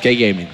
SK Gaming.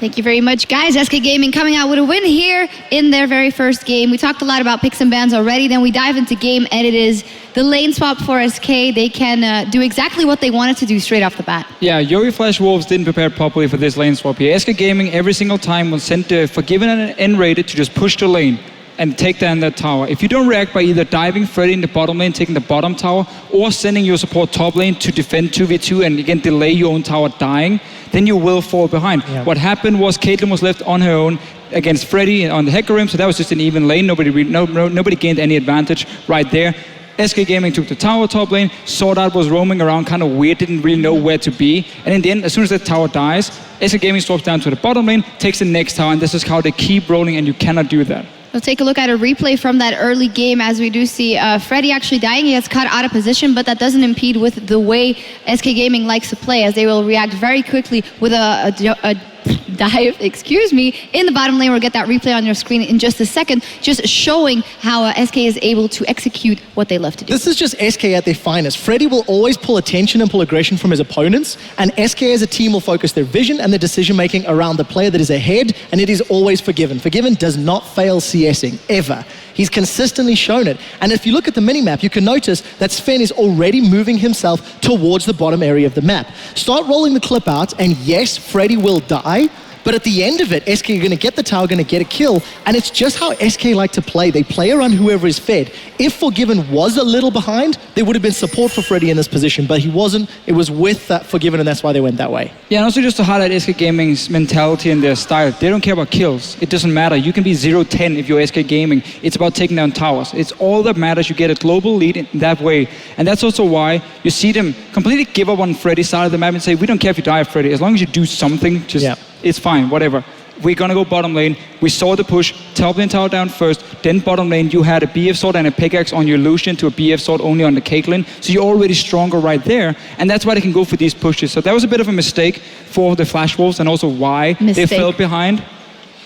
Thank you very much, guys. SK Gaming coming out with a win here in their very first game. We talked a lot about picks and bans already. Then we dive into game, and it is the lane swap for SK. They can do exactly what they wanted to do straight off the bat. Yeah, Yuri Flash Wolves didn't prepare properly for this lane swap here. SK Gaming every single time was sent Forgiven and N-rated to just push the lane and take down that tower. If you don't react by either diving Freddy in the bottom lane, taking the bottom tower, or sending your support top lane to defend 2v2 and again delay your own tower dying, then you will fall behind. Yeah. What happened was Caitlyn was left on her own against Freddy on the Hecarim, so that was just an even lane. Nobody gained any advantage right there. SK Gaming took the tower top lane, Sword Art was roaming around kind of weird, didn't really know where to be, and in the end, as soon as that tower dies, SK Gaming swaps down to the bottom lane, takes the next tower, and this is how they keep rolling, and you cannot do that. We'll take a look at a replay from that early game as we do see Freddy actually dying. He gets caught out of position, but that doesn't impede with the way SK Gaming likes to play, as they will react very quickly with a dive, in the bottom lane. We'll get that replay on your screen in just a second, just showing how SK is able to execute what they love to do. This is just SK at their finest. Freddy will always pull attention and pull aggression from his opponents, and SK as a team will focus their vision and their decision-making around the player that is ahead, and it is always Forgiven. Forgiven does not fail CSing, ever. He's consistently shown it. And if you look at the minimap, you can notice that Sven is already moving himself towards the bottom area of the map. Start rolling the clip out, and yes, Freddy will die, but at the end of it, SK are going to get the tower, going to get a kill, and it's just how SK like to play. They play around whoever is fed. If Forgiven was a little behind, there would have been support for Freddy in this position, but he wasn't. It was with Forgiven, and that's why they went that way. Yeah, and also just to highlight SK Gaming's mentality and their style, they don't care about kills. It doesn't matter. You can be 0-10 if you're SK Gaming. It's about taking down towers. It's all that matters. You get a global lead in that way, and that's also why you see them completely give up on Freddy's side of the map and say, we don't care if you die, Freddy. As long as you do something, just... Yeah. It's fine, whatever. We're gonna go bottom lane. We saw the push, top lane tower down first, then bottom lane you had a BF sword and a pickaxe on your Lucian to a BF sword only on the Caitlyn. So you're already stronger right there, and that's why they can go for these pushes. So that was a bit of a mistake for the Flash Wolves, and also why they fell behind.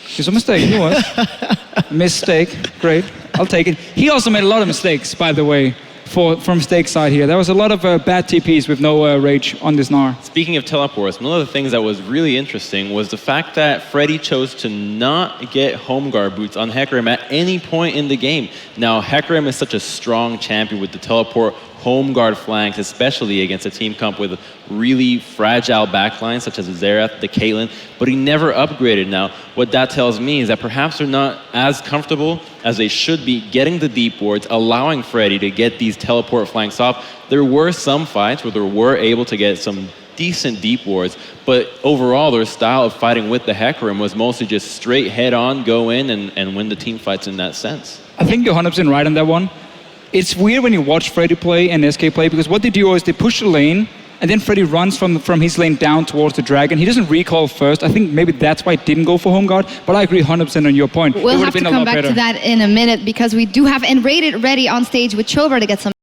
It's a mistake, you know what? Mistake, great, I'll take it. He also made a lot of mistakes, by the way. From Steak's side here. There was a lot of bad TPs with no rage on this Gnar. Speaking of teleports, one of the things that was really interesting was the fact that Freddy chose to not get home guard boots on Hecarim at any point in the game. Now, Hecarim is such a strong champion with the teleport home guard flanks, especially against a team comp with really fragile backlines such as Xerath, the Caitlyn, but he never upgraded. Now, what that tells me is that perhaps they're not as comfortable as they should be getting the deep wards, allowing Freddy to get these teleport flanks off. There were some fights where they were able to get some decent deep wards, but overall their style of fighting with the Hecarim was mostly just straight head on, go in and win the team fights in that sense. I think you're 100% right on that one. It's weird when you watch Freddy play and SK play, because what they do is they push the lane, and then Freddy runs from his lane down towards the dragon. He doesn't recall first. I think maybe that's why it didn't go for home guard, but I agree 100% on your point. We'll have to come back to that in a minute, because we do have N-rated ready on stage with Chover to get some